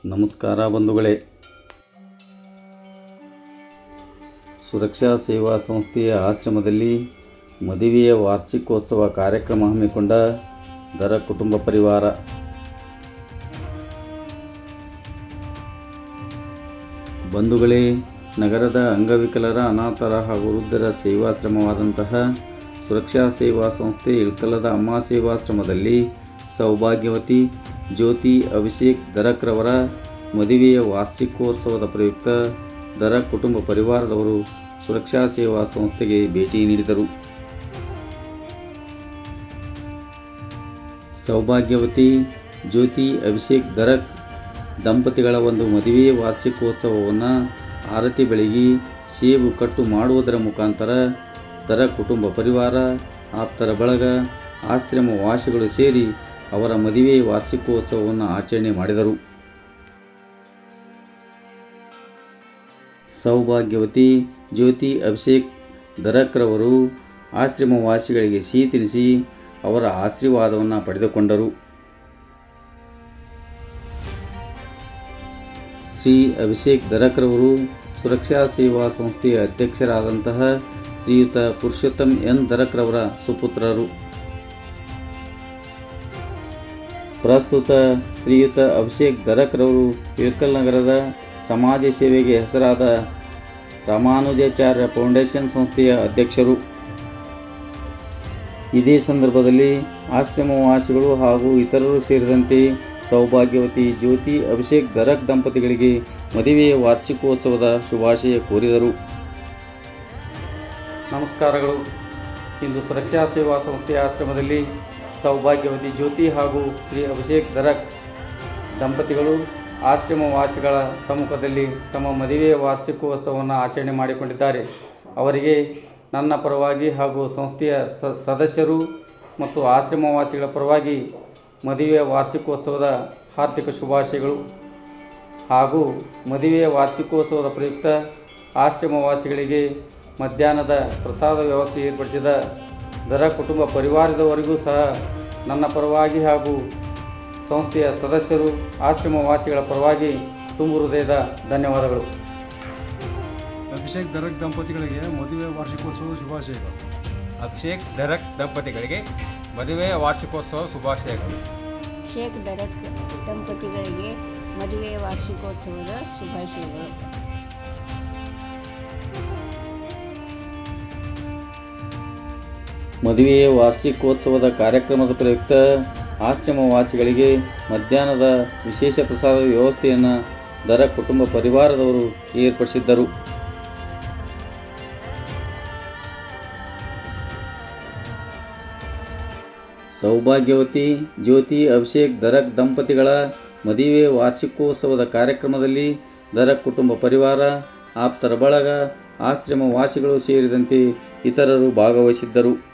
ನಮಸ್ಕಾರ ಬಂಧುಗಳೇ. ಸುರಕ್ಷಾ ಸೇವಾ ಸಂಸ್ಥೆಯ ಆಶ್ರಮದಲ್ಲಿ ಮದುವೆಯ ವಾರ್ಷಿಕೋತ್ಸವ ಕಾರ್ಯಕ್ರಮ ಹಮ್ಮಿಕೊಂಡ ದರ ಕುಟುಂಬ ಪರಿವಾರ. ಬಂಧುಗಳೇ, ನಗರದ ಅಂಗವಿಕಲರ, ಅನಾಥರ ಹಾಗೂ ವೃದ್ಧರ ಸೇವಾಶ್ರಮವಾದಂತಹ ಸುರಕ್ಷಾ ಸೇವಾ ಸಂಸ್ಥೆ ಇಳಕಲ್ಲದ ಅಮ್ಮ ಸೇವಾಶ್ರಮದಲ್ಲಿ ಸೌಭಾಗ್ಯವತಿ ಜ್ಯೋತಿ ಅಭಿಷೇಕ್ ದರಕ್ರವರ ಮದುವೆಯ ವಾರ್ಷಿಕೋತ್ಸವದ ಪ್ರಯುಕ್ತ ದರ ಕುಟುಂಬ ಪರಿವಾರದವರು ಸುರಕ್ಷಾ ಸೇವಾ ಸಂಸ್ಥೆಗೆ ಭೇಟಿ ನೀಡಿದರು. ಸೌಭಾಗ್ಯವತಿ ಜ್ಯೋತಿ ಅಭಿಷೇಕ್ ದರಕ್ ದಂಪತಿಗಳ ಒಂದು ಮದುವೆಯ ವಾರ್ಷಿಕೋತ್ಸವವನ್ನು ಆರತಿ ಬೆಳಗಿ ಸೇಬು ಕಟ್ಟು ಮಾಡುವುದರ ಮುಖಾಂತರ ದರ ಕುಟುಂಬ ಪರಿವಾರ, ಆಪ್ತರ ಬಳಗ, ಆಶ್ರಮ ವಾಸಿಗಳು ಸೇರಿ ಅವರ ಮದುವೆ ವಾರ್ಷಿಕೋತ್ಸವವನ್ನು ಆಚರಣೆ ಮಾಡಿದರು. ಸೌಭಾಗ್ಯವತಿ ಜ್ಯೋತಿ ಅಭಿಷೇಕ್ ದರಕ್ರವರು ಆಶ್ರಮ ವಾಸಿಗಳಿಗೆ ಸಿಹಿ ತಿನಿಸಿ ಅವರ ಆಶೀರ್ವಾದವನ್ನು ಪಡೆದುಕೊಂಡರು. ಶ್ರೀ ಅಭಿಷೇಕ್ ದರಕ್ರವರು ಸುರಕ್ಷಾ ಸೇವಾ ಸಂಸ್ಥೆಯ ಅಧ್ಯಕ್ಷರಾದಂತಹ ಶ್ರೀಯುತ ಪುರುಷೋತ್ತಮ್ ಎನ್ ದರಕ್ರವರ ಸುಪುತ್ರರು. ಪ್ರಸ್ತುತ ಶ್ರೀಯುತ ಅಭಿಷೇಕ್ ದರಕ್ರವರು ಇಳಕಲ್ ನಗರದ ಸಮಾಜ ಸೇವೆಗೆ ಹೆಸರಾದ ರಾಮಾನುಜಾಚಾರ್ಯ ಫೌಂಡೇಶನ್ ಸಂಸ್ಥೆಯ ಅಧ್ಯಕ್ಷರು. ಇದೇ ಸಂದರ್ಭದಲ್ಲಿ ಆಶ್ರಮ ವಾಸಿಗಳು ಹಾಗೂ ಇತರರು ಸೇರಿದಂತೆ ಸೌಭಾಗ್ಯವತಿ ಜ್ಯೋತಿ ಅಭಿಷೇಕ್ ದರಕ್ ದಂಪತಿಗಳಿಗೆ ಮದುವೆಯ ವಾರ್ಷಿಕೋತ್ಸವದ ಶುಭಾಶಯ ಕೋರಿದರು. ನಮಸ್ಕಾರಗಳು. ಇಂದು ಸುರಕ್ಷಾ ಸೇವಾ ಸಂಸ್ಥೆಯ ಆಶ್ರಮದಲ್ಲಿ ಸೌಭಾಗ್ಯವತಿ ಜ್ಯೋತಿ ಹಾಗೂ ಶ್ರೀ ಅಭಿಷೇಕ್ ದರಕ್ ದಂಪತಿಗಳು ಆಶ್ರಮ ವಾಸಿಗಳ ಸಮ್ಮುಖದಲ್ಲಿ ತಮ್ಮ ಮದುವೆಯ ವಾರ್ಷಿಕೋತ್ಸವವನ್ನು ಆಚರಣೆ ಮಾಡಿಕೊಂಡಿದ್ದಾರೆ. ಅವರಿಗೆ ನನ್ನ ಪರವಾಗಿ ಹಾಗೂ ಸಂಸ್ಥೆಯ ಸದಸ್ಯರು ಮತ್ತು ಆಶ್ರಮವಾಸಿಗಳ ಪರವಾಗಿ ಮದುವೆಯ ವಾರ್ಷಿಕೋತ್ಸವದ ಹಾರ್ದಿಕ ಶುಭಾಶಯಗಳು. ಹಾಗೂ ಮದುವೆಯ ವಾರ್ಷಿಕೋತ್ಸವದ ಪ್ರಯುಕ್ತ ಆಶ್ರಮವಾಸಿಗಳಿಗೆ ಮಧ್ಯಾಹ್ನದ ಪ್ರಸಾದ ವ್ಯವಸ್ಥೆ ಏರ್ಪಡಿಸಿದ ದರ ಕುಟುಂಬ ಪರಿವಾರದವರಿಗೂ ಸಹ ನನ್ನ ಪರವಾಗಿ ಹಾಗೂ ಸಂಸ್ಥೆಯ ಸದಸ್ಯರು, ಆಶ್ರಮವಾಸಿಗಳ ಪರವಾಗಿ ತುಂಬು ಹೃದಯದ ಧನ್ಯವಾದಗಳು. ಅಭಿಷೇಕ್ ದರಕ್ ದಂಪತಿಗಳಿಗೆ ಮದುವೆ ವಾರ್ಷಿಕೋತ್ಸವ ಶುಭಾಶಯಗಳು. ಅಭಿಷೇಕ್ ದರಕ್ ದಂಪತಿಗಳಿಗೆ ಮದುವೆಯ ವಾರ್ಷಿಕೋತ್ಸವ ಶುಭಾಶಯಗಳು. ಅಭಿಷೇಕ್ ದರಕ್ ದಂಪತಿಗಳಿಗೆ ಮದುವೆಯ ವಾರ್ಷಿಕೋತ್ಸವದ ಶುಭಾಶಯಗಳು. ಮದುವೆಯ ವಾರ್ಷಿಕೋತ್ಸವದ ಕಾರ್ಯಕ್ರಮದ ಪ್ರಯುಕ್ತ ಆಶ್ರಮವಾಸಿಗಳಿಗೆ ಮಧ್ಯಾಹ್ನದ ವಿಶೇಷ ಪ್ರಸಾದ ವ್ಯವಸ್ಥೆಯನ್ನು ದರ ಕುಟುಂಬ ಪರಿವಾರದವರು ಏರ್ಪಡಿಸಿದ್ದರು. ಸೌಭಾಗ್ಯವತಿ ಜ್ಯೋತಿ ಅಭಿಷೇಕ್ ದರಕ್ ದಂಪತಿಗಳ ಮದುವೆ ವಾರ್ಷಿಕೋತ್ಸವದ ಕಾರ್ಯಕ್ರಮದಲ್ಲಿ ದರ ಕುಟುಂಬ ಪರಿವಾರ, ಆಪ್ತರ ಬಳಗ, ಆಶ್ರಮ ವಾಸಿಗಳು ಸೇರಿದಂತೆ ಇತರರು ಭಾಗವಹಿಸಿದ್ದರು.